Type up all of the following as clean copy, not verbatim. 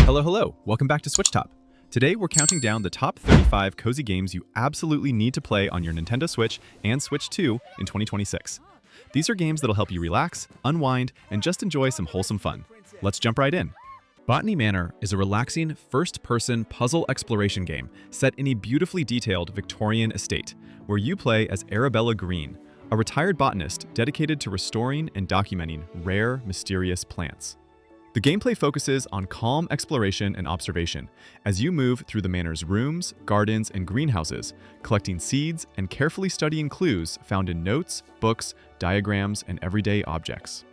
Hello, hello. Welcome back to SwitchTop. Today, we're counting down the top 35 cozy games you absolutely need to play on your Nintendo Switch and Switch 2 in 2026. These are games that'll help you relax, unwind, and just enjoy some wholesome fun. Let's jump right in. Botany Manor is a relaxing, first-person puzzle exploration game set in a beautifully detailed Victorian estate, where you play as Arabella Green, a retired botanist dedicated to restoring and documenting rare, mysterious plants. The gameplay focuses on calm exploration and observation as you move through the manor's rooms, gardens, and greenhouses, collecting seeds and carefully studying clues found in notes, books, diagrams, and everyday objects.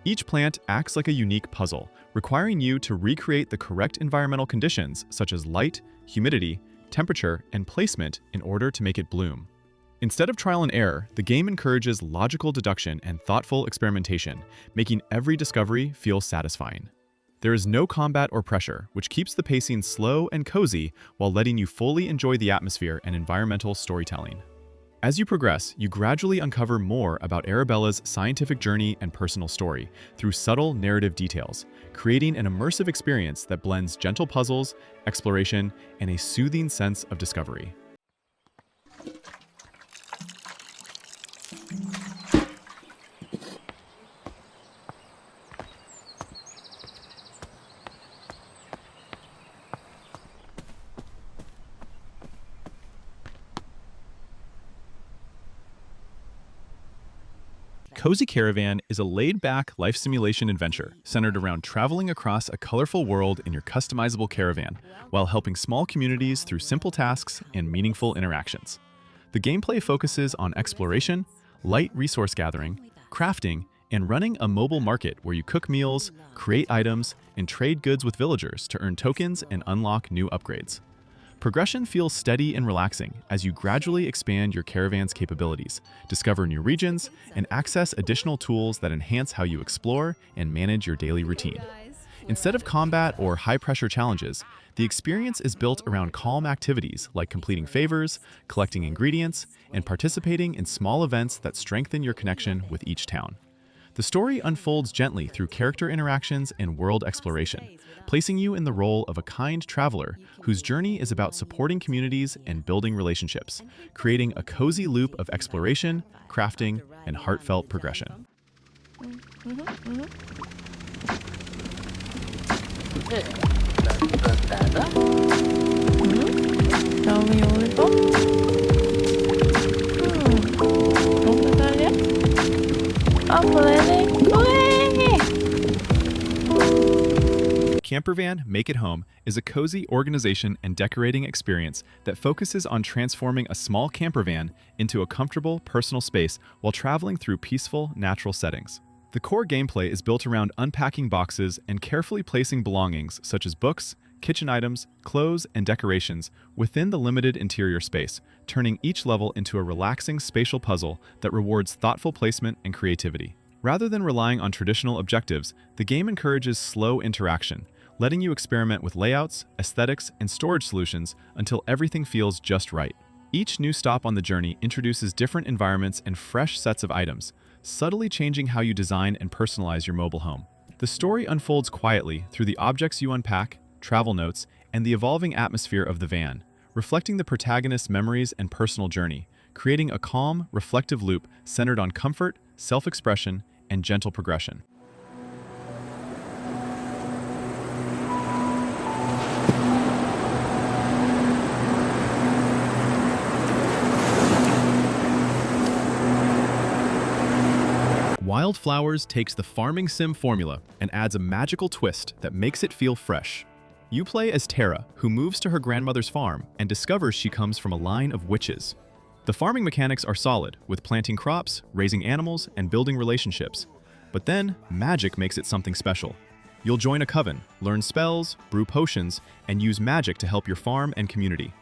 Each plant acts like a unique puzzle, requiring you to recreate the correct environmental conditions such as light, humidity, temperature, and placement in order to make it bloom. Instead of trial and error, the game encourages logical deduction and thoughtful experimentation, making every discovery feel satisfying. There is no combat or pressure, which keeps the pacing slow and cozy while letting you fully enjoy the atmosphere and environmental storytelling. As you progress, you gradually uncover more about Arabella's scientific journey and personal story through subtle narrative details, creating an immersive experience that blends gentle puzzles, exploration, and a soothing sense of discovery. Cozy Caravan is a laid-back life simulation adventure centered around traveling across a colorful world in your customizable caravan while helping small communities through simple tasks and meaningful interactions. The gameplay focuses on exploration, light resource gathering, crafting, and running a mobile market where you cook meals, create items, and trade goods with villagers to earn tokens and unlock new upgrades. Progression feels steady and relaxing as you gradually expand your caravan's capabilities, discover new regions, and access additional tools that enhance how you explore and manage your daily routine. Instead of combat or high-pressure challenges, the experience is built around calm activities like completing favors, collecting ingredients, and participating in small events that strengthen your connection with each town. The story unfolds gently through character interactions and world exploration, placing you in the role of a kind traveler whose journey is about supporting communities and building relationships, creating a cozy loop of exploration, crafting, and heartfelt progression. Campervan Make It Home is a cozy organization and decorating experience that focuses on transforming a small campervan into a comfortable personal space while traveling through peaceful, natural settings. The core gameplay is built around unpacking boxes and carefully placing belongings such as books, kitchen items, clothes, and decorations within the limited interior space, turning each level into a relaxing spatial puzzle that rewards thoughtful placement and creativity. Rather than relying on traditional objectives, the game encourages slow interaction, letting you experiment with layouts, aesthetics, and storage solutions until everything feels just right. Each new stop on the journey introduces different environments and fresh sets of items, subtly changing how you design and personalize your mobile home. The story unfolds quietly through the objects you unpack, travel notes, and the evolving atmosphere of the van, reflecting the protagonist's memories and personal journey, creating a calm, reflective loop centered on comfort, self-expression, and gentle progression. Wylde Flowers takes the farming sim formula and adds a magical twist that makes it feel fresh. You play as Tara, who moves to her grandmother's farm and discovers she comes from a line of witches. The farming mechanics are solid, with planting crops, raising animals, and building relationships. But then, magic makes it something special. You'll join a coven, learn spells, brew potions, and use magic to help your farm and community.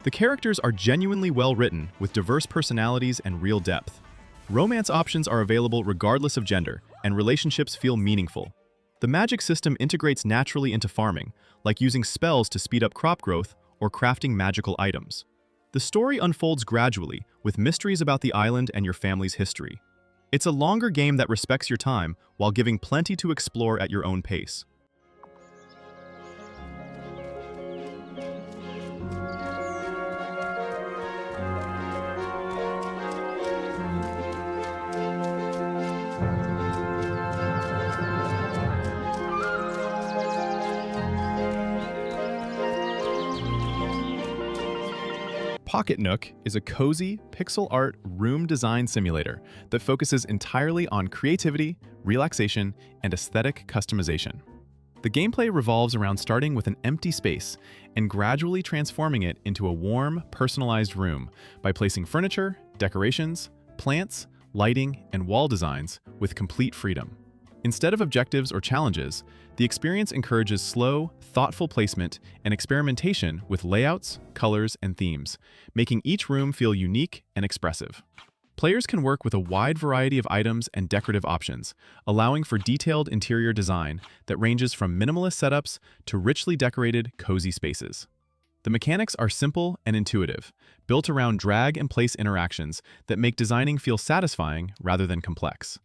The characters are genuinely well written, with diverse personalities and real depth. Romance options are available regardless of gender, and relationships feel meaningful. The magic system integrates naturally into farming, like using spells to speed up crop growth or crafting magical items. The story unfolds gradually, with mysteries about the island and your family's history. It's a longer game that respects your time while giving plenty to explore at your own pace. Pocket Nook is a cozy, pixel art room design simulator that focuses entirely on creativity, relaxation, and aesthetic customization. The gameplay revolves around starting with an empty space and gradually transforming it into a warm, personalized room by placing furniture, decorations, plants, lighting, and wall designs with complete freedom. Instead of objectives or challenges, the experience encourages slow, thoughtful placement and experimentation with layouts, colors, and themes, making each room feel unique and expressive. Players can work with a wide variety of items and decorative options, allowing for detailed interior design that ranges from minimalist setups to richly decorated, cozy spaces. The mechanics are simple and intuitive, built around drag-and-place interactions that make designing feel satisfying rather than complex.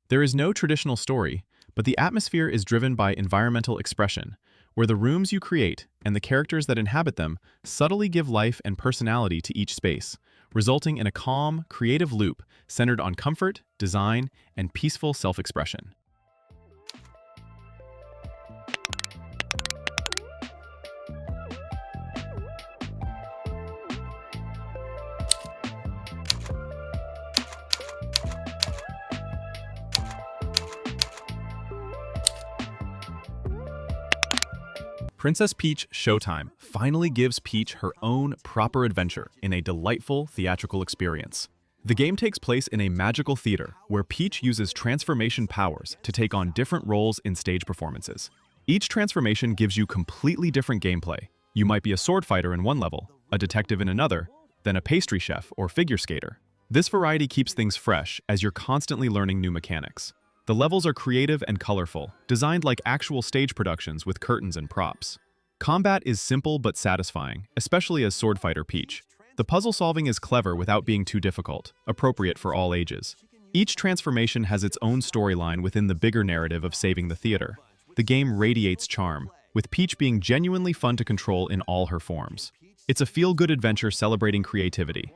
There is no traditional story, but the atmosphere is driven by environmental expression, where the rooms you create and the characters that inhabit them subtly give life and personality to each space, resulting in a calm, creative loop centered on comfort, design, and peaceful self-expression. Princess Peach Showtime finally gives Peach her own proper adventure in a delightful theatrical experience. The game takes place in a magical theater where Peach uses transformation powers to take on different roles in stage performances. Each transformation gives you completely different gameplay. You might be a sword fighter in one level, a detective in another, then a pastry chef or figure skater. This variety keeps things fresh as you're constantly learning new mechanics. The levels are creative and colorful, designed like actual stage productions with curtains and props. Combat is simple but satisfying, especially as sword fighter Peach. The puzzle solving is clever without being too difficult, appropriate for all ages. Each transformation has its own storyline within the bigger narrative of saving the theater. The game radiates charm, with Peach being genuinely fun to control in all her forms. It's a feel-good adventure celebrating creativity.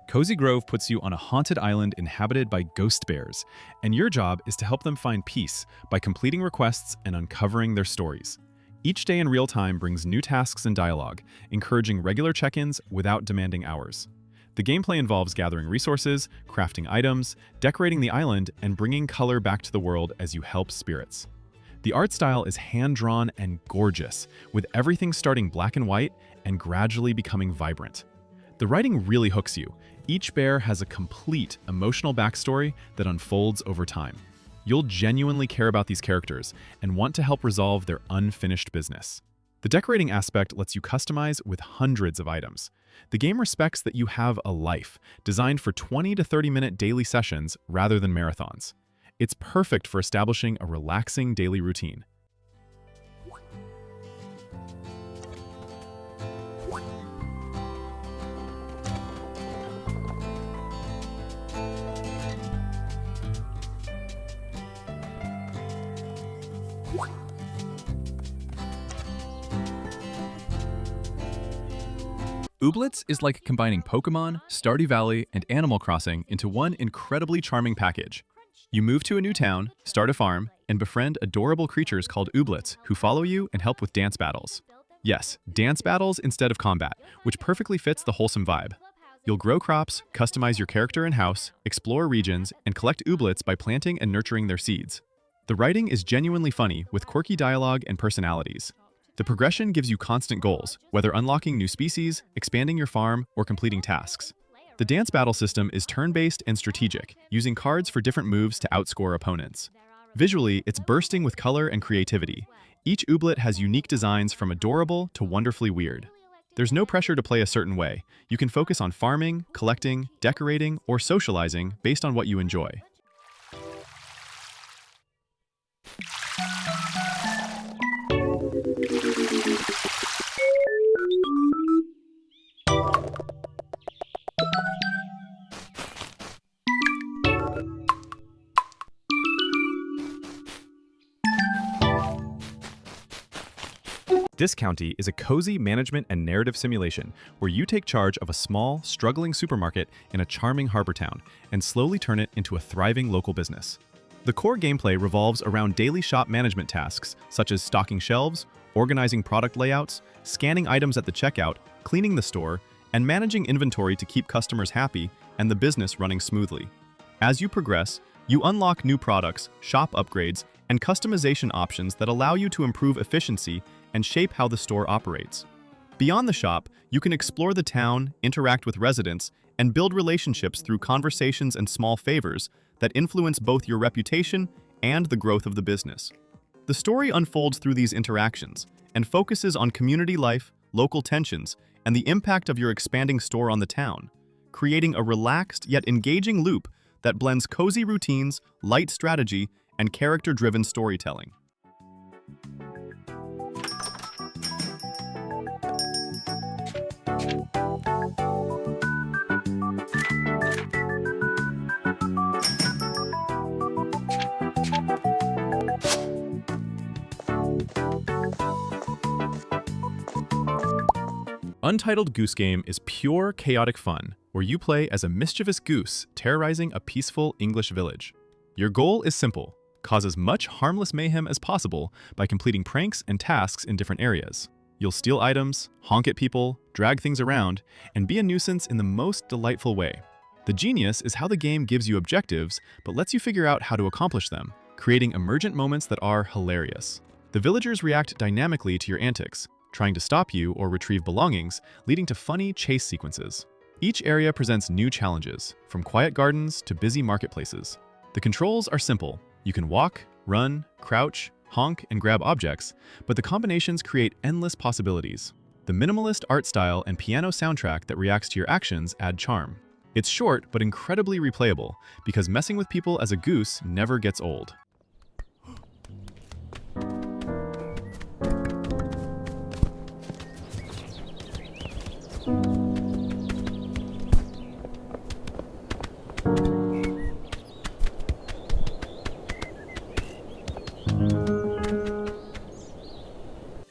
Cozy Grove puts you on a haunted island inhabited by ghost bears, and your job is to help them find peace by completing requests and uncovering their stories. Each day in real time brings new tasks and dialogue, encouraging regular check-ins without demanding hours. The gameplay involves gathering resources, crafting items, decorating the island, and bringing color back to the world as you help spirits. The art style is hand-drawn and gorgeous, with everything starting black and white and gradually becoming vibrant. The writing really hooks you. Each bear has a complete emotional backstory that unfolds over time. You'll genuinely care about these characters and want to help resolve their unfinished business. The decorating aspect lets you customize with hundreds of items. The game respects that you have a life, designed for 20 to 30-minute daily sessions rather than marathons. It's perfect for establishing a relaxing daily routine. Ooblets is like combining Pokemon, Stardew Valley, and Animal Crossing into one incredibly charming package. You move to a new town, start a farm, and befriend adorable creatures called Ooblets who follow you and help with dance battles. Yes, dance battles instead of combat, which perfectly fits the wholesome vibe. You'll grow crops, customize your character and house, explore regions, and collect Ooblets by planting and nurturing their seeds. The writing is genuinely funny with quirky dialogue and personalities. The progression gives you constant goals, whether unlocking new species, expanding your farm, or completing tasks. The dance battle system is turn-based and strategic, using cards for different moves to outscore opponents. Visually, it's bursting with color and creativity. Each Ooblet has unique designs from adorable to wonderfully weird. There's no pressure to play a certain way. You can focus on farming, collecting, decorating, or socializing based on what you enjoy. Discounty is a cozy management and narrative simulation where you take charge of a small, struggling supermarket in a charming harbor town and slowly turn it into a thriving local business. The core gameplay revolves around daily shop management tasks such as stocking shelves, organizing product layouts, scanning items at the checkout, cleaning the store, and managing inventory to keep customers happy and the business running smoothly. As you progress, you unlock new products, shop upgrades, and customization options that allow you to improve efficiency and shape how the store operates. Beyond the shop, you can explore the town, interact with residents, and build relationships through conversations and small favors that influence both your reputation and the growth of the business. The story unfolds through these interactions and focuses on community life, local tensions, and the impact of your expanding store on the town, creating a relaxed yet engaging loop that blends cozy routines, light strategy, and character-driven storytelling. Untitled Goose Game is pure chaotic fun, where you play as a mischievous goose terrorizing a peaceful English village. Your goal is simple: cause as much harmless mayhem as possible by completing pranks and tasks in different areas. You'll steal items, honk at people, drag things around, and be a nuisance in the most delightful way. The genius is how the game gives you objectives, but lets you figure out how to accomplish them, creating emergent moments that are hilarious. The villagers react dynamically to your antics, trying to stop you or retrieve belongings, leading to funny chase sequences. Each area presents new challenges, from quiet gardens to busy marketplaces. The controls are simple. You can walk, run, crouch, honk, and grab objects, but the combinations create endless possibilities. The minimalist art style and piano soundtrack that reacts to your actions add charm. It's short but incredibly replayable, because messing with people as a goose never gets old.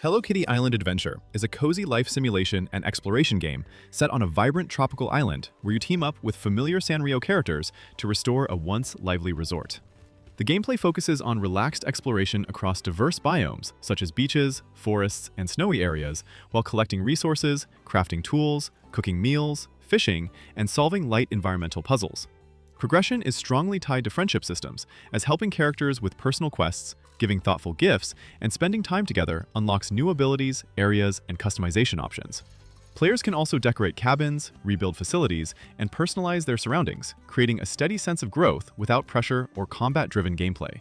Hello Kitty Island Adventure is a cozy life simulation and exploration game set on a vibrant tropical island where you team up with familiar Sanrio characters to restore a once lively resort. The gameplay focuses on relaxed exploration across diverse biomes such as beaches, forests, and snowy areas while collecting resources, crafting tools, cooking meals, fishing, and solving light environmental puzzles. Progression is strongly tied to friendship systems, as helping characters with personal quests, giving thoughtful gifts, and spending time together unlocks new abilities, areas, and customization options. Players can also decorate cabins, rebuild facilities, and personalize their surroundings, creating a steady sense of growth without pressure or combat-driven gameplay.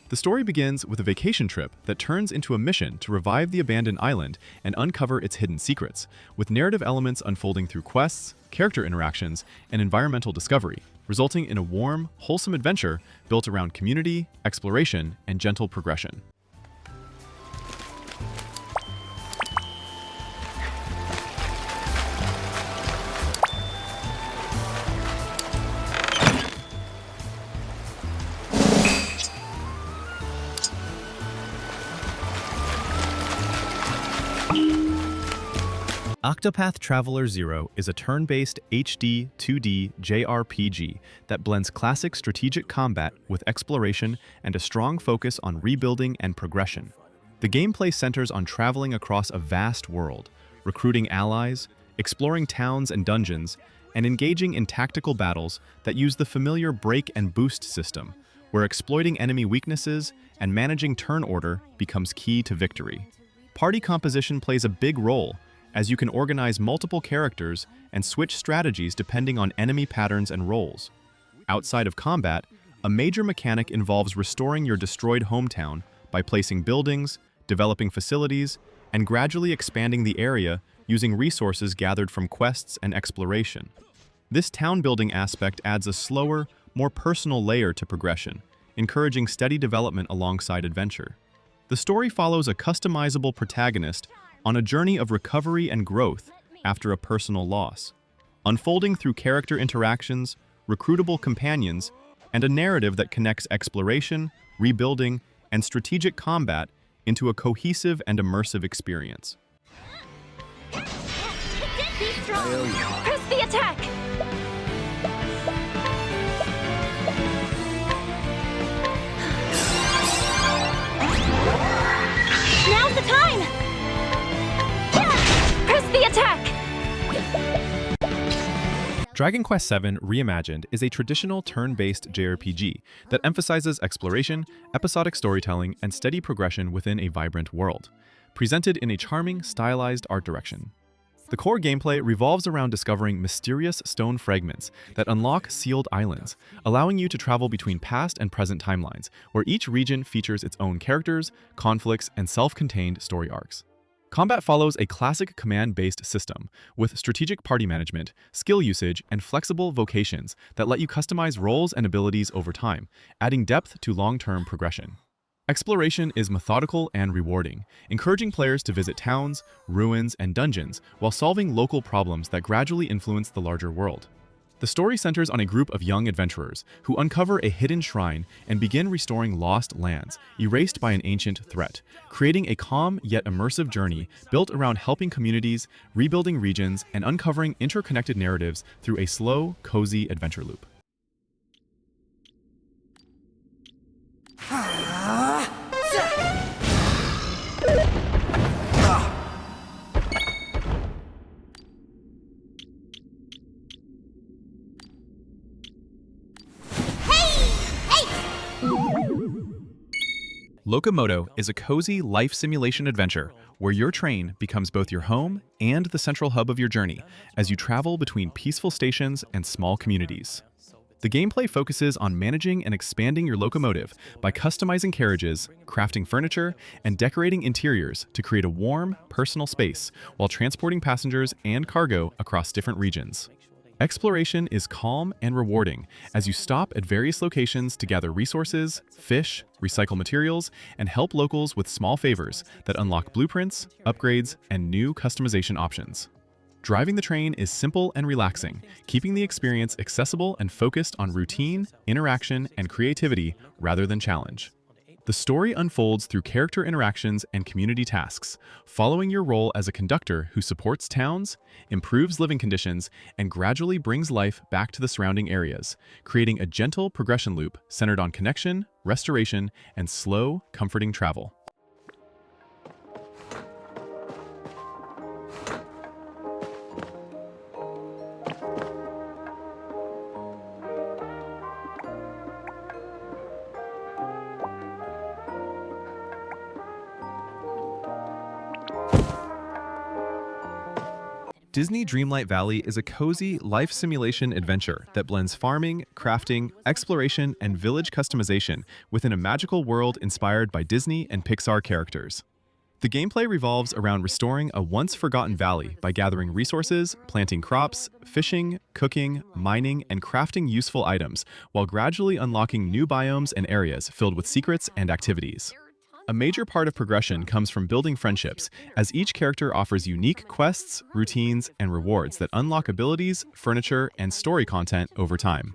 The story begins with a vacation trip that turns into a mission to revive the abandoned island and uncover its hidden secrets, with narrative elements unfolding through quests, character interactions, and environmental discovery, resulting in a warm, wholesome adventure built around community, exploration, and gentle progression. Octopath Traveler 0 is a turn-based HD 2D JRPG that blends classic strategic combat with exploration and a strong focus on rebuilding and progression. The gameplay centers on traveling across a vast world, recruiting allies, exploring towns and dungeons, and engaging in tactical battles that use the familiar break and boost system, where exploiting enemy weaknesses and managing turn order becomes key to victory. Party composition plays a big role, as you can organize multiple characters and switch strategies depending on enemy patterns and roles. Outside of combat, a major mechanic involves restoring your destroyed hometown by placing buildings, developing facilities, and gradually expanding the area using resources gathered from quests and exploration. This town-building aspect adds a slower, more personal layer to progression, encouraging steady development alongside adventure. The story follows a customizable protagonist on a journey of recovery and growth after a personal loss, unfolding through character interactions, recruitable companions, and a narrative that connects exploration, rebuilding, and strategic combat into a cohesive and immersive experience. Be strong! Press the attack! Now's the time! Yeah! Press the attack! Dragon Quest VII Reimagined is a traditional turn-based JRPG that emphasizes exploration, episodic storytelling, and steady progression within a vibrant world, presented in a charming, stylized art direction. The core gameplay revolves around discovering mysterious stone fragments that unlock sealed islands, allowing you to travel between past and present timelines, where each region features its own characters, conflicts, and self-contained story arcs. Combat follows a classic command-based system, with strategic party management, skill usage, and flexible vocations that let you customize roles and abilities over time, adding depth to long-term progression. Exploration is methodical and rewarding, encouraging players to visit towns, ruins, and dungeons while solving local problems that gradually influence the larger world. The story centers on a group of young adventurers who uncover a hidden shrine and begin restoring lost lands, erased by an ancient threat, creating a calm yet immersive journey built around helping communities, rebuilding regions, and uncovering interconnected narratives through a slow, cozy adventure loop. LOCOMOTO is a cozy life simulation adventure where your train becomes both your home and the central hub of your journey as you travel between peaceful stations and small communities. The gameplay focuses on managing and expanding your locomotive by customizing carriages, crafting furniture, and decorating interiors to create a warm, personal space while transporting passengers and cargo across different regions. Exploration is calm and rewarding as you stop at various locations to gather resources, fish, recycle materials, and help locals with small favors that unlock blueprints, upgrades, and new customization options. Driving the train is simple and relaxing, keeping the experience accessible and focused on routine, interaction, and creativity rather than challenge. The story unfolds through character interactions and community tasks, following your role as a conductor who supports towns, improves living conditions, and gradually brings life back to the surrounding areas, creating a gentle progression loop centered on connection, restoration, and slow, comforting travel. Disney Dreamlight Valley is a cozy life simulation adventure that blends farming, crafting, exploration, and village customization within a magical world inspired by Disney and Pixar characters. The gameplay revolves around restoring a once-forgotten valley by gathering resources, planting crops, fishing, cooking, mining, and crafting useful items, while gradually unlocking new biomes and areas filled with secrets and activities. A major part of progression comes from building friendships, as each character offers unique quests, routines, and rewards that unlock abilities, furniture, and story content over time.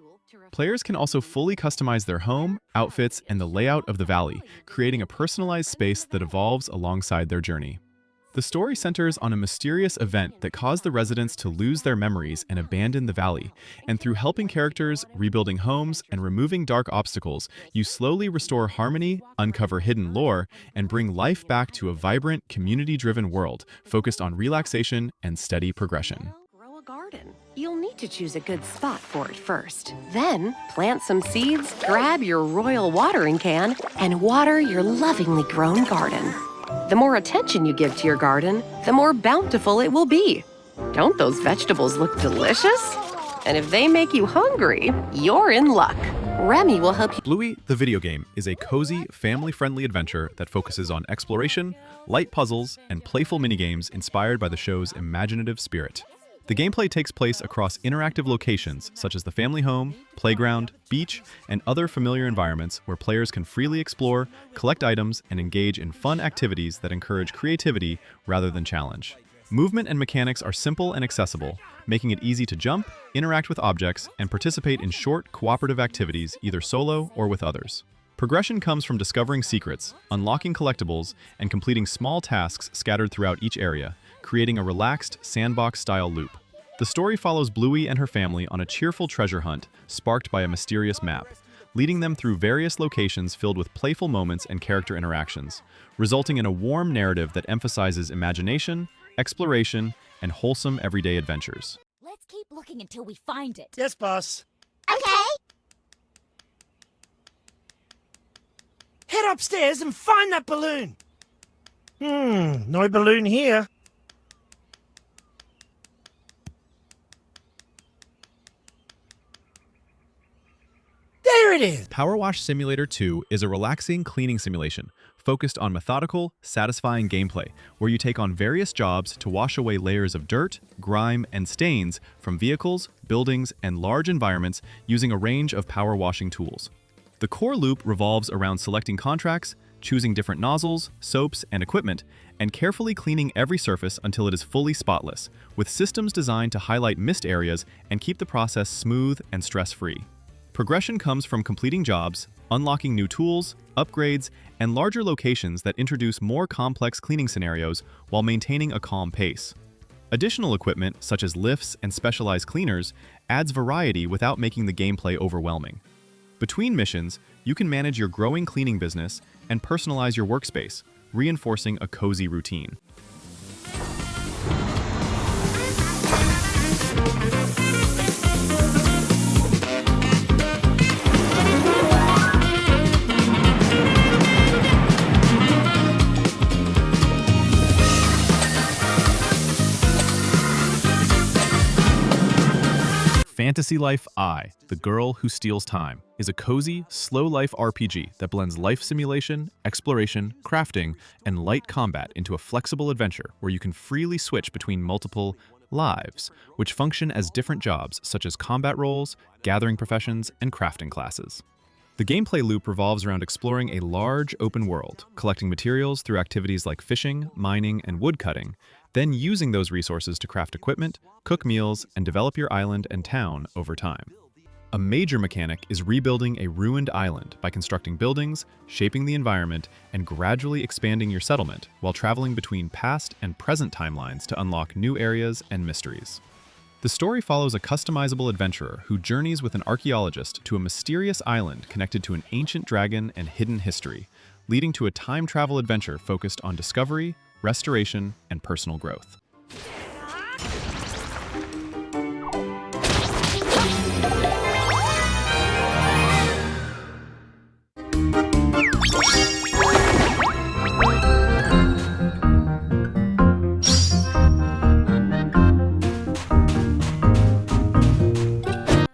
Players can also fully customize their home, outfits, and the layout of the valley, creating a personalized space that evolves alongside their journey. The story centers on a mysterious event that caused the residents to lose their memories and abandon the valley, and through helping characters, rebuilding homes, and removing dark obstacles, you slowly restore harmony, uncover hidden lore, and bring life back to a vibrant, community-driven world focused on relaxation and steady progression. Grow a garden. You'll need to choose a good spot for it first. Then, plant some seeds, grab your royal watering can, and water your lovingly grown garden. The more attention you give to your garden, the more bountiful it will be. Don't those vegetables look delicious? And if they make you hungry, you're in luck. Remy will help you. Bluey, the video game, is a cozy, family-friendly adventure that focuses on exploration, light puzzles, and playful minigames inspired by the show's imaginative spirit. The gameplay takes place across interactive locations such as the family home, playground, beach, and other familiar environments where players can freely explore, collect items, and engage in fun activities that encourage creativity rather than challenge. Movement and mechanics are simple and accessible, making it easy to jump, interact with objects, and participate in short, cooperative activities either solo or with others. Progression comes from discovering secrets, unlocking collectibles, and completing small tasks scattered throughout each area, creating a relaxed, sandbox-style loop. The story follows Bluey and her family on a cheerful treasure hunt sparked by a mysterious map, leading them through various locations filled with playful moments and character interactions, resulting in a warm narrative that emphasizes imagination, exploration, and wholesome everyday adventures. Let's keep looking until we find it. Yes, boss. Okay. Head upstairs and find that balloon. No balloon here. There it is! PowerWash Simulator 2 is a relaxing cleaning simulation focused on methodical, satisfying gameplay, where you take on various jobs to wash away layers of dirt, grime, and stains from vehicles, buildings, and large environments using a range of power washing tools. The core loop revolves around selecting contracts, choosing different nozzles, soaps, and equipment, and carefully cleaning every surface until it is fully spotless, with systems designed to highlight missed areas and keep the process smooth and stress-free. Progression comes from completing jobs, unlocking new tools, upgrades, and larger locations that introduce more complex cleaning scenarios while maintaining a calm pace. Additional equipment, such as lifts and specialized cleaners, adds variety without making the gameplay overwhelming. Between missions, you can manage your growing cleaning business and personalize your workspace, reinforcing a cozy routine. Fantasy Life I, The Girl Who Steals Time, is a cozy, slow-life RPG that blends life simulation, exploration, crafting, and light combat into a flexible adventure where you can freely switch between multiple lives, which function as different jobs such as combat roles, gathering professions, and crafting classes. The gameplay loop revolves around exploring a large, open world, collecting materials through activities like fishing, mining, and woodcutting, then using those resources to craft equipment, cook meals, and develop your island and town over time. A major mechanic is rebuilding a ruined island by constructing buildings, shaping the environment, and gradually expanding your settlement while traveling between past and present timelines to unlock new areas and mysteries. The story follows a customizable adventurer who journeys with an archaeologist to a mysterious island connected to an ancient dragon and hidden history, leading to a time travel adventure focused on discovery, restoration, and personal growth.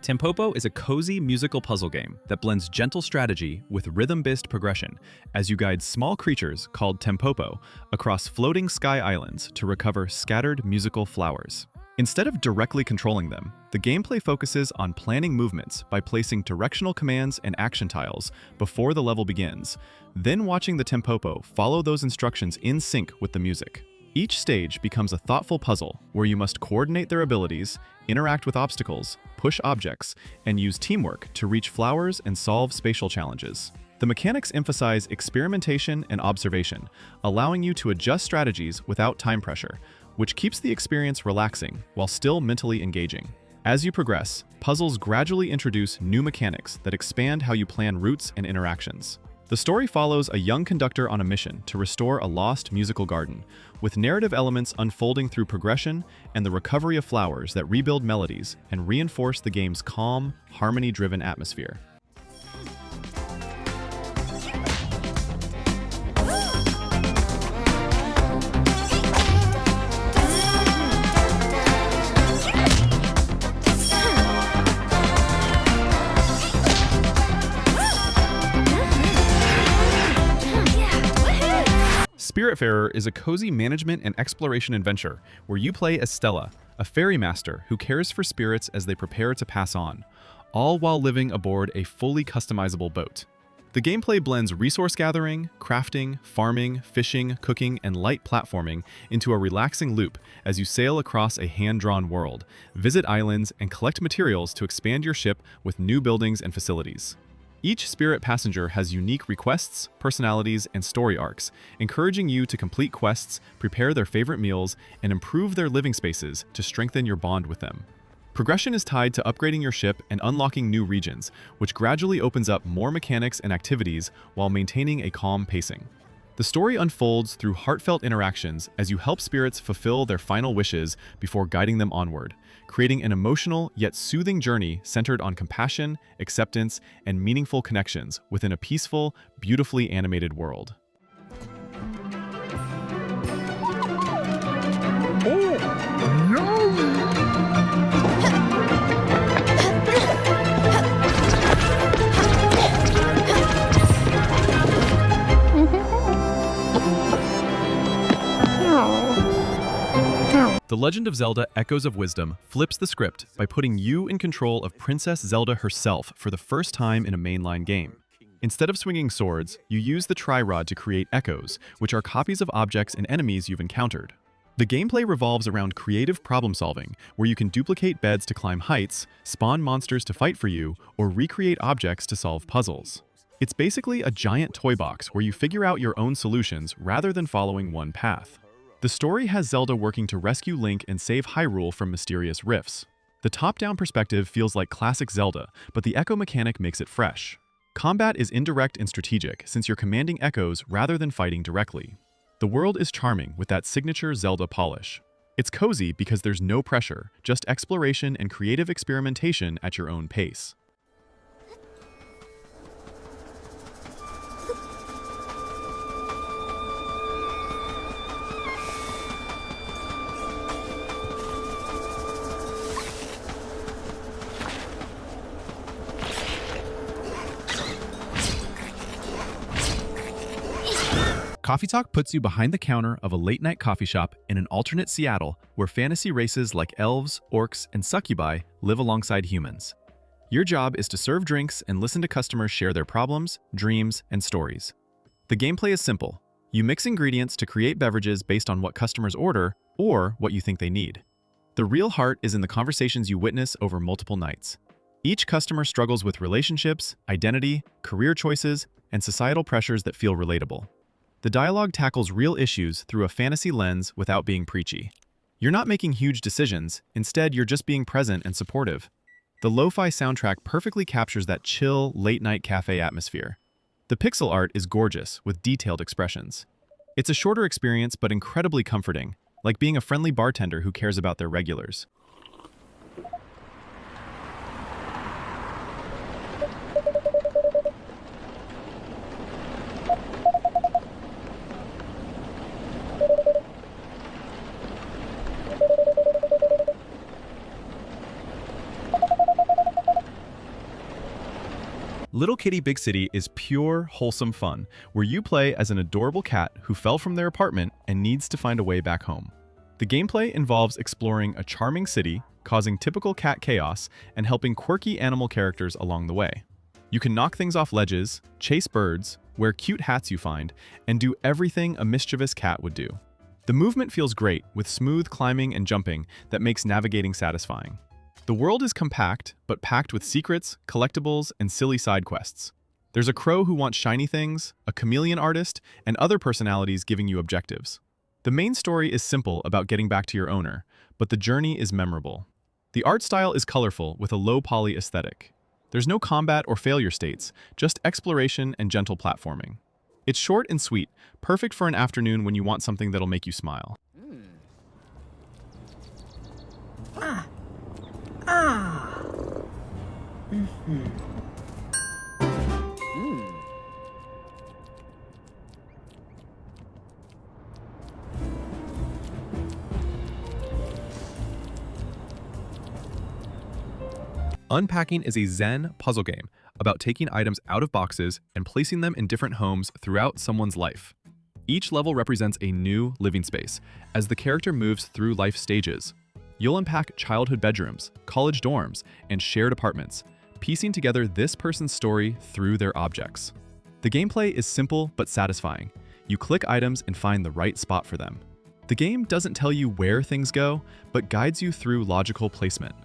Tempopo is a cozy musical puzzle game that blends gentle strategy with rhythm-based progression as you guide small creatures called Tempopo across floating sky islands to recover scattered musical flowers. Instead of directly controlling them, the gameplay focuses on planning movements by placing directional commands and action tiles before the level begins, then watching the Tempopo follow those instructions in sync with the music. Each stage becomes a thoughtful puzzle where you must coordinate their abilities, interact with obstacles, push objects, and use teamwork to reach flowers and solve spatial challenges. The mechanics emphasize experimentation and observation, allowing you to adjust strategies without time pressure, which keeps the experience relaxing while still mentally engaging. As you progress, puzzles gradually introduce new mechanics that expand how you plan routes and interactions. The story follows a young conductor on a mission to restore a lost musical garden, with narrative elements unfolding through progression and the recovery of flowers that rebuild melodies and reinforce the game's calm, harmony-driven atmosphere. Spiritfarer is a cozy management and exploration adventure where you play as Stella, a fairy master who cares for spirits as they prepare to pass on, all while living aboard a fully customizable boat. The gameplay blends resource gathering, crafting, farming, fishing, cooking, and light platforming into a relaxing loop as you sail across a hand-drawn world, visit islands, and collect materials to expand your ship with new buildings and facilities. Each spirit passenger has unique requests, personalities, and story arcs, encouraging you to complete quests, prepare their favorite meals, and improve their living spaces to strengthen your bond with them. Progression is tied to upgrading your ship and unlocking new regions, which gradually opens up more mechanics and activities while maintaining a calm pacing. The story unfolds through heartfelt interactions as you help spirits fulfill their final wishes before guiding them onward, creating an emotional yet soothing journey centered on compassion, acceptance, and meaningful connections within a peaceful, beautifully animated world. The Legend of Zelda: Echoes of Wisdom flips the script by putting you in control of Princess Zelda herself for the first time in a mainline game. Instead of swinging swords, you use the Tri-Rod to create echoes, which are copies of objects and enemies you've encountered. The gameplay revolves around creative problem-solving, where you can duplicate beds to climb heights, spawn monsters to fight for you, or recreate objects to solve puzzles. It's basically a giant toy box where you figure out your own solutions rather than following one path. The story has Zelda working to rescue Link and save Hyrule from mysterious rifts. The top-down perspective feels like classic Zelda, but the echo mechanic makes it fresh. Combat is indirect and strategic since you're commanding echoes rather than fighting directly. The world is charming with that signature Zelda polish. It's cozy because there's no pressure, just exploration and creative experimentation at your own pace. Coffee Talk puts you behind the counter of a late-night coffee shop in an alternate Seattle where fantasy races like elves, orcs, and succubi live alongside humans. Your job is to serve drinks and listen to customers share their problems, dreams, and stories. The gameplay is simple. You mix ingredients to create beverages based on what customers order or what you think they need. The real heart is in the conversations you witness over multiple nights. Each customer struggles with relationships, identity, career choices, and societal pressures that feel relatable. The dialogue tackles real issues through a fantasy lens without being preachy. You're not making huge decisions, instead you're just being present and supportive. The lo-fi soundtrack perfectly captures that chill, late-night cafe atmosphere. The pixel art is gorgeous, with detailed expressions. It's a shorter experience but incredibly comforting, like being a friendly bartender who cares about their regulars. Little Kitty Big City is pure, wholesome fun, where you play as an adorable cat who fell from their apartment and needs to find a way back home. The gameplay involves exploring a charming city, causing typical cat chaos, and helping quirky animal characters along the way. You can knock things off ledges, chase birds, wear cute hats you find, and do everything a mischievous cat would do. The movement feels great, with smooth climbing and jumping that makes navigating satisfying. The world is compact, but packed with secrets, collectibles, and silly side quests. There's a crow who wants shiny things, a chameleon artist, and other personalities giving you objectives. The main story is simple about getting back to your owner, but the journey is memorable. The art style is colorful with a low-poly aesthetic. There's no combat or failure states, just exploration and gentle platforming. It's short and sweet, perfect for an afternoon when you want something that'll make you smile. Unpacking is a Zen puzzle game about taking items out of boxes and placing them in different homes throughout someone's life. Each level represents a new living space as the character moves through life stages. You'll unpack childhood bedrooms, college dorms, and shared apartments, piecing together this person's story through their objects. The gameplay is simple but satisfying. You click items and find the right spot for them. The game doesn't tell you where things go, but guides you through logical placement.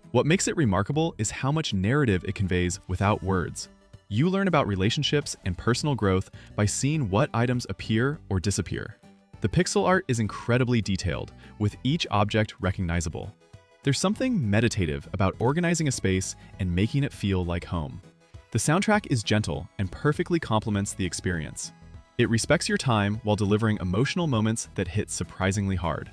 What makes it remarkable is how much narrative it conveys without words. You learn about relationships and personal growth by seeing what items appear or disappear. The pixel art is incredibly detailed, with each object recognizable. There's something meditative about organizing a space and making it feel like home. The soundtrack is gentle and perfectly complements the experience. It respects your time while delivering emotional moments that hit surprisingly hard.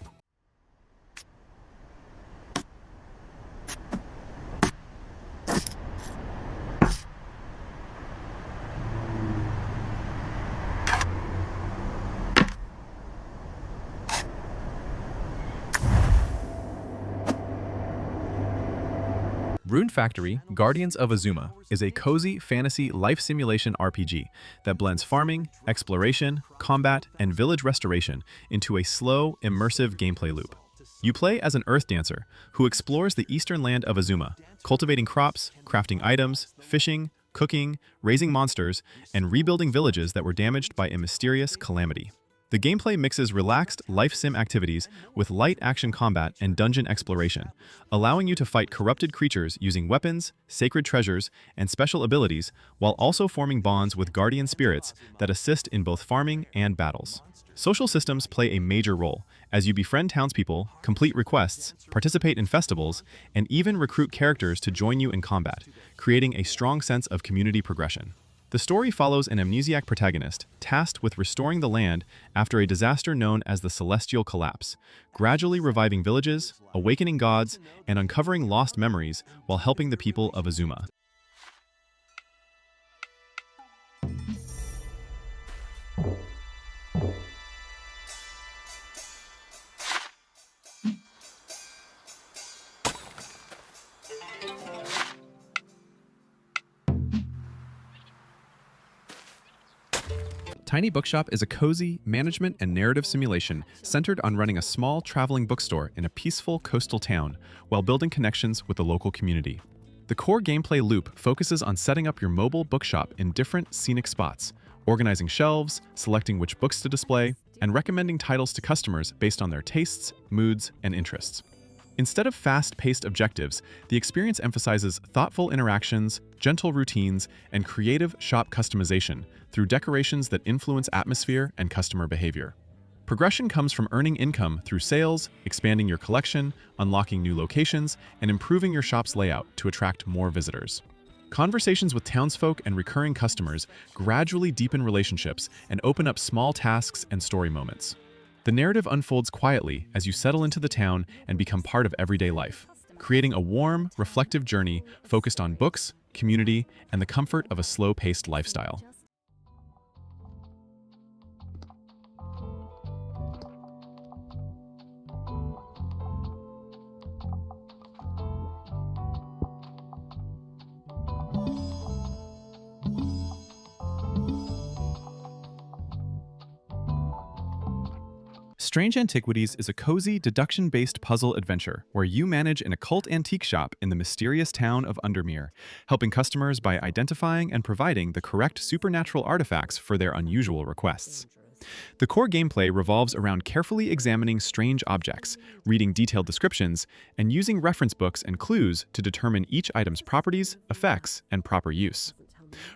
Rune Factory, Guardians of Azuma, is a cozy fantasy life simulation RPG that blends farming, exploration, combat, and village restoration into a slow, immersive gameplay loop. You play as an earth dancer who explores the eastern land of Azuma, cultivating crops, crafting items, fishing, cooking, raising monsters, and rebuilding villages that were damaged by a mysterious calamity. The gameplay mixes relaxed life sim activities with light action combat and dungeon exploration, allowing you to fight corrupted creatures using weapons, sacred treasures, and special abilities, while also forming bonds with guardian spirits that assist in both farming and battles. Social systems play a major role, as you befriend townspeople, complete requests, participate in festivals, and even recruit characters to join you in combat, creating a strong sense of community progression. The story follows an amnesiac protagonist tasked with restoring the land after a disaster known as the Celestial Collapse, gradually reviving villages, awakening gods, and uncovering lost memories while helping the people of Azuma. Tiny Bookshop is a cozy management and narrative simulation centered on running a small traveling bookstore in a peaceful coastal town while building connections with the local community. The core gameplay loop focuses on setting up your mobile bookshop in different scenic spots, organizing shelves, selecting which books to display, and recommending titles to customers based on their tastes, moods, and interests. Instead of fast-paced objectives, the experience emphasizes thoughtful interactions, gentle routines, and creative shop customization through decorations that influence atmosphere and customer behavior. Progression comes from earning income through sales, expanding your collection, unlocking new locations, and improving your shop's layout to attract more visitors. Conversations with townsfolk and recurring customers gradually deepen relationships and open up small tasks and story moments. The narrative unfolds quietly as you settle into the town and become part of everyday life, creating a warm, reflective journey focused on books, community, and the comfort of a slow-paced lifestyle. Strange Antiquities is a cozy, deduction-based puzzle adventure where you manage an occult antique shop in the mysterious town of Undermere, helping customers by identifying and providing the correct supernatural artifacts for their unusual requests. The core gameplay revolves around carefully examining strange objects, reading detailed descriptions, and using reference books and clues to determine each item's properties, effects, and proper use.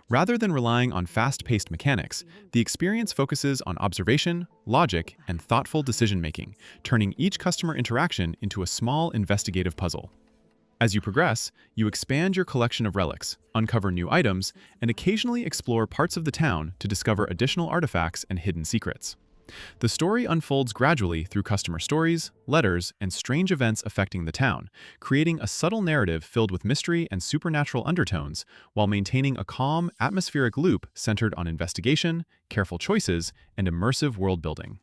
Rather than relying on fast-paced mechanics, the experience focuses on observation, logic, and thoughtful decision-making, turning each customer interaction into a small investigative puzzle. As you progress, you expand your collection of relics, uncover new items, and occasionally explore parts of the town to discover additional artifacts and hidden secrets. The story unfolds gradually through customer stories, letters, and strange events affecting the town, creating a subtle narrative filled with mystery and supernatural undertones while maintaining a calm, atmospheric loop centered on investigation, careful choices, and immersive world building.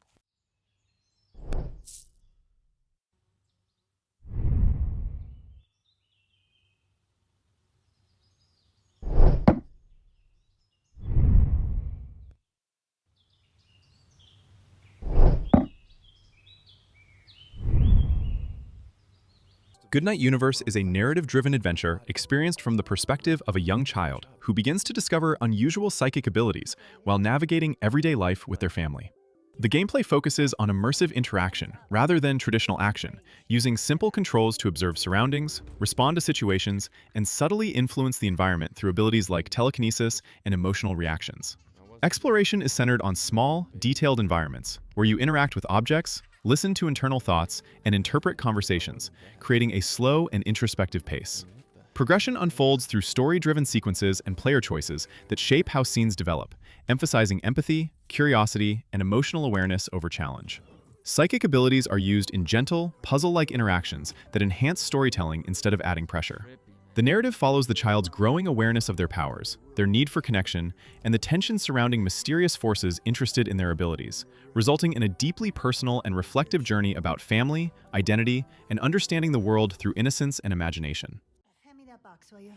Goodnight Universe is a narrative-driven adventure experienced from the perspective of a young child who begins to discover unusual psychic abilities while navigating everyday life with their family. The gameplay focuses on immersive interaction rather than traditional action, using simple controls to observe surroundings, respond to situations, and subtly influence the environment through abilities like telekinesis and emotional reactions. Exploration is centered on small, detailed environments, where you interact with objects, listen to internal thoughts, and interpret conversations, creating a slow and introspective pace. Progression unfolds through story-driven sequences and player choices that shape how scenes develop, emphasizing empathy, curiosity, and emotional awareness over challenge. Psychic abilities are used in gentle, puzzle-like interactions that enhance storytelling instead of adding pressure. The narrative follows the child's growing awareness of their powers, their need for connection, and the tension surrounding mysterious forces interested in their abilities, resulting in a deeply personal and reflective journey about family, identity, and understanding the world through innocence and imagination. Hand me that box, will you?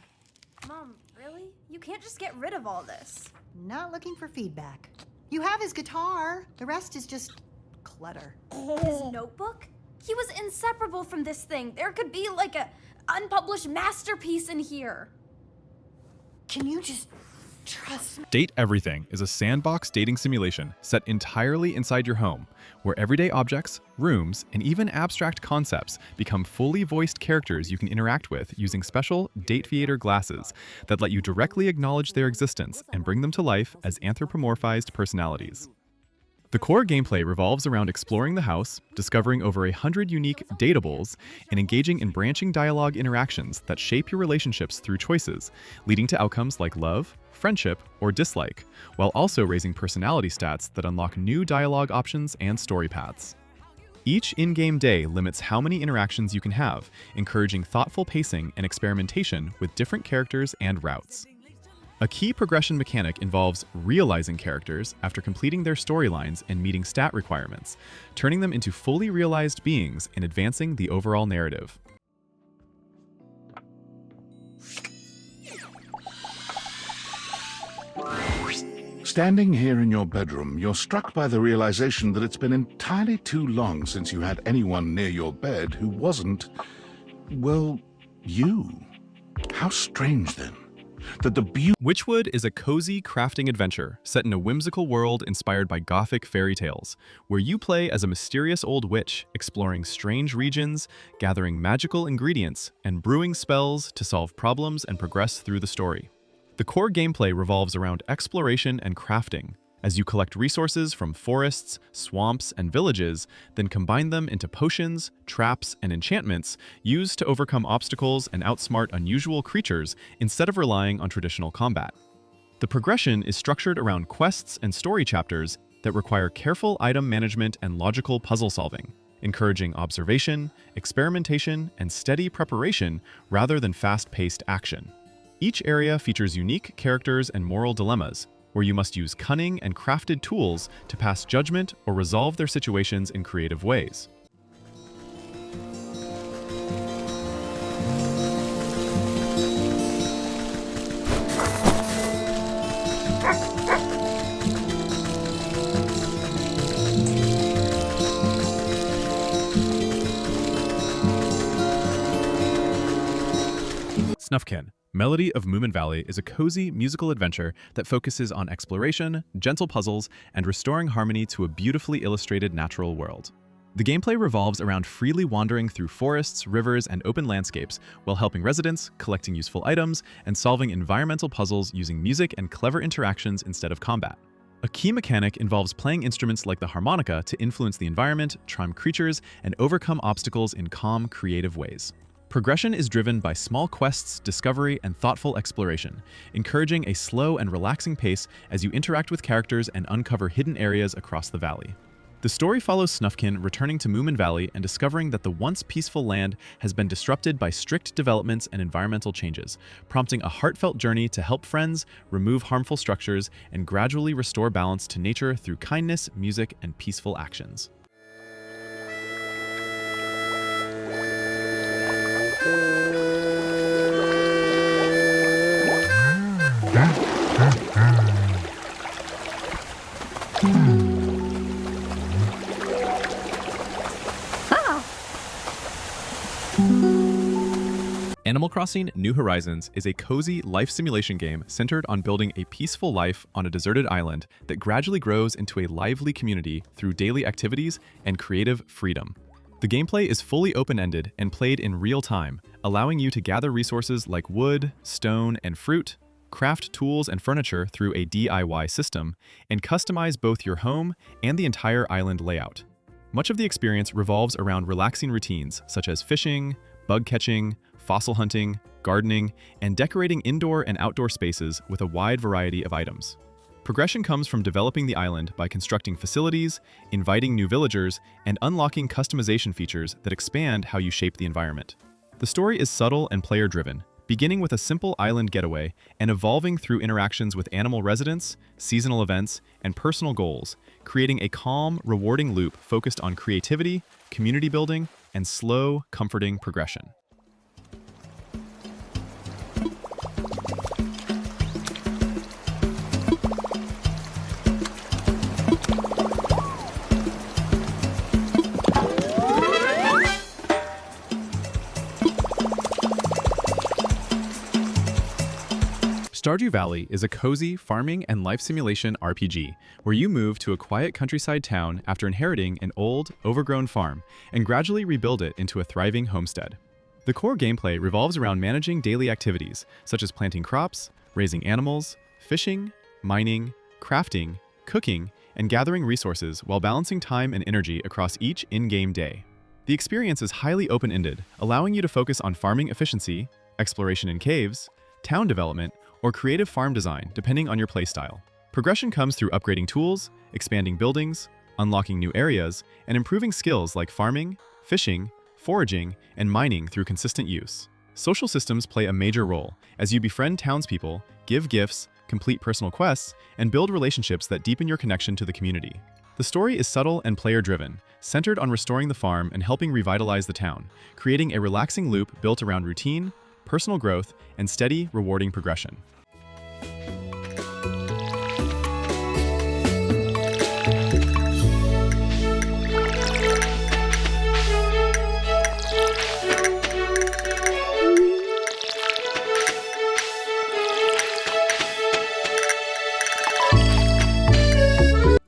Mom, really? You can't just get rid of all this. Not looking for feedback. You have his guitar. The rest is just clutter. His notebook? He was inseparable from this thing. There could be like a unpublished masterpiece in here. Can you just trust me? Date Everything is a sandbox dating simulation set entirely inside your home, where everyday objects, rooms, and even abstract concepts become fully voiced characters you can interact with using special Dateviator glasses that let you directly acknowledge their existence and bring them to life as anthropomorphized personalities. The core gameplay revolves around exploring the house, discovering over 100 unique datables, and engaging in branching dialogue interactions that shape your relationships through choices, leading to outcomes like love, friendship, or dislike, while also raising personality stats that unlock new dialogue options and story paths. Each in-game day limits how many interactions you can have, encouraging thoughtful pacing and experimentation with different characters and routes. A key progression mechanic involves realizing characters after completing their storylines and meeting stat requirements, turning them into fully realized beings and advancing the overall narrative. Standing here in your bedroom, you're struck by the realization that it's been entirely too long since you had anyone near your bed who wasn't, well, you. How strange then. That the beauty Wytchwood is a cozy crafting adventure set in a whimsical world inspired by Gothic fairy tales, where you play as a mysterious old witch exploring strange regions, gathering magical ingredients, and brewing spells to solve problems and progress through the story. The core gameplay revolves around exploration and crafting, as you collect resources from forests, swamps, and villages, then combine them into potions, traps, and enchantments used to overcome obstacles and outsmart unusual creatures instead of relying on traditional combat. The progression is structured around quests and story chapters that require careful item management and logical puzzle solving, encouraging observation, experimentation, and steady preparation rather than fast-paced action. Each area features unique characters and moral dilemmas, where you must use cunning and crafted tools to pass judgment or resolve their situations in creative ways. Snufkin, Melody of Moominvalley is a cozy musical adventure that focuses on exploration, gentle puzzles, and restoring harmony to a beautifully illustrated natural world. The gameplay revolves around freely wandering through forests, rivers, and open landscapes while helping residents, collecting useful items, and solving environmental puzzles using music and clever interactions instead of combat. A key mechanic involves playing instruments like the harmonica to influence the environment, charm creatures, and overcome obstacles in calm, creative ways. Progression is driven by small quests, discovery, and thoughtful exploration, encouraging a slow and relaxing pace as you interact with characters and uncover hidden areas across the valley. The story follows Snufkin returning to Moominvalley and discovering that the once peaceful land has been disrupted by strict developments and environmental changes, prompting a heartfelt journey to help friends, remove harmful structures, and gradually restore balance to nature through kindness, music, and peaceful actions. Animal Crossing: New Horizons is a cozy life simulation game centered on building a peaceful life on a deserted island that gradually grows into a lively community through daily activities and creative freedom. The gameplay is fully open-ended and played in real time, allowing you to gather resources like wood, stone, and fruit, craft tools and furniture through a DIY system, and customize both your home and the entire island layout. Much of the experience revolves around relaxing routines such as fishing, bug catching, fossil hunting, gardening, and decorating indoor and outdoor spaces with a wide variety of items. Progression comes from developing the island by constructing facilities, inviting new villagers, and unlocking customization features that expand how you shape the environment. The story is subtle and player-driven, beginning with a simple island getaway and evolving through interactions with animal residents, seasonal events, and personal goals, creating a calm, rewarding loop focused on creativity, community building, and slow, comforting progression. Stardew Valley is a cozy farming and life simulation RPG where you move to a quiet countryside town after inheriting an old, overgrown farm and gradually rebuild it into a thriving homestead. The core gameplay revolves around managing daily activities such as planting crops, raising animals, fishing, mining, crafting, cooking, and gathering resources while balancing time and energy across each in-game day. The experience is highly open-ended, allowing you to focus on farming efficiency, exploration in caves, town development, or creative farm design, depending on your playstyle. Progression comes through upgrading tools, expanding buildings, unlocking new areas, and improving skills like farming, fishing, foraging, and mining through consistent use. Social systems play a major role as you befriend townspeople, give gifts, complete personal quests, and build relationships that deepen your connection to the community. The story is subtle and player-driven, centered on restoring the farm and helping revitalize the town, creating a relaxing loop built around routine, personal growth, and steady, rewarding progression.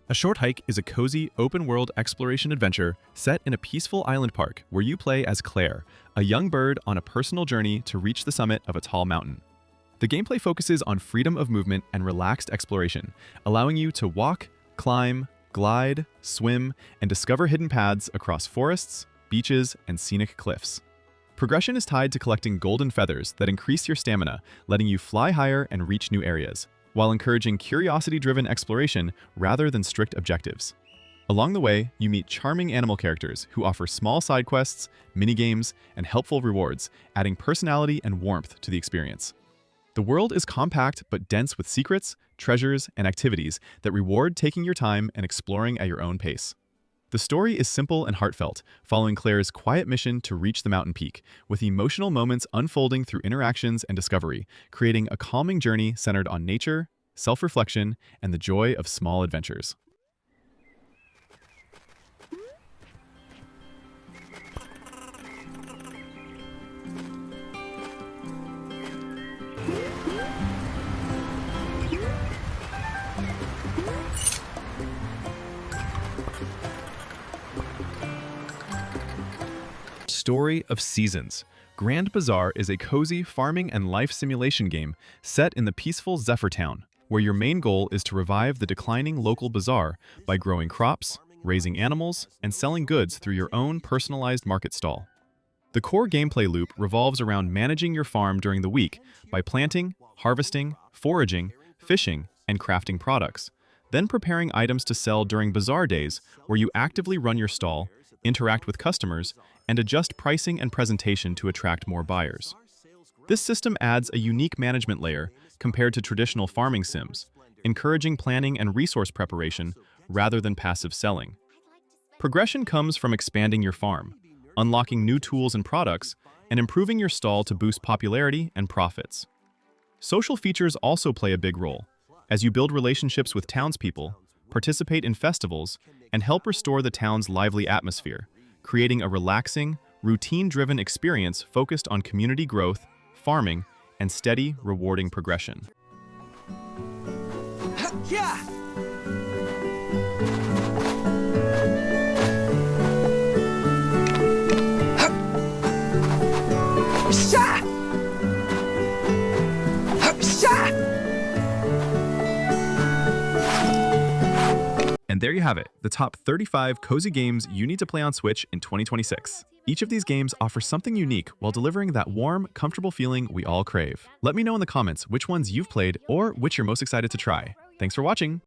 A Short Hike is a cozy, open-world exploration adventure set in a peaceful island park where you play as Claire, a young bird on a personal journey to reach the summit of a tall mountain. The gameplay focuses on freedom of movement and relaxed exploration, allowing you to walk, climb, glide, swim, and discover hidden paths across forests, beaches, and scenic cliffs. Progression is tied to collecting golden feathers that increase your stamina, letting you fly higher and reach new areas, while encouraging curiosity-driven exploration rather than strict objectives. Along the way, you meet charming animal characters who offer small side quests, minigames, and helpful rewards, adding personality and warmth to the experience. The world is compact but dense with secrets, treasures, and activities that reward taking your time and exploring at your own pace. The story is simple and heartfelt, following Claire's quiet mission to reach the mountain peak, with emotional moments unfolding through interactions and discovery, creating a calming journey centered on nature, self-reflection, and the joy of small adventures. Story of Seasons. Grand Bazaar is a cozy farming and life simulation game set in the peaceful Zephyr Town, where your main goal is to revive the declining local bazaar by growing crops, raising animals, and selling goods through your own personalized market stall. The core gameplay loop revolves around managing your farm during the week by planting, harvesting, foraging, fishing, and crafting products, then preparing items to sell during bazaar days where you actively run your stall, interact with customers, and adjust pricing and presentation to attract more buyers. This system adds a unique management layer compared to traditional farming sims, encouraging planning and resource preparation rather than passive selling. Progression comes from expanding your farm, unlocking new tools and products, and improving your stall to boost popularity and profits. Social features also play a big role, as you build relationships with townspeople, participate in festivals, and help restore the town's lively atmosphere, creating a relaxing, routine-driven experience focused on community growth farming, and steady, rewarding progression. Yeah! And there you have it, the top 35 cozy games you need to play on Switch in 2026. Each of these games offers something unique while delivering that warm, comfortable feeling we all crave. Let me know in the comments which ones you've played or which you're most excited to try. Thanks for watching!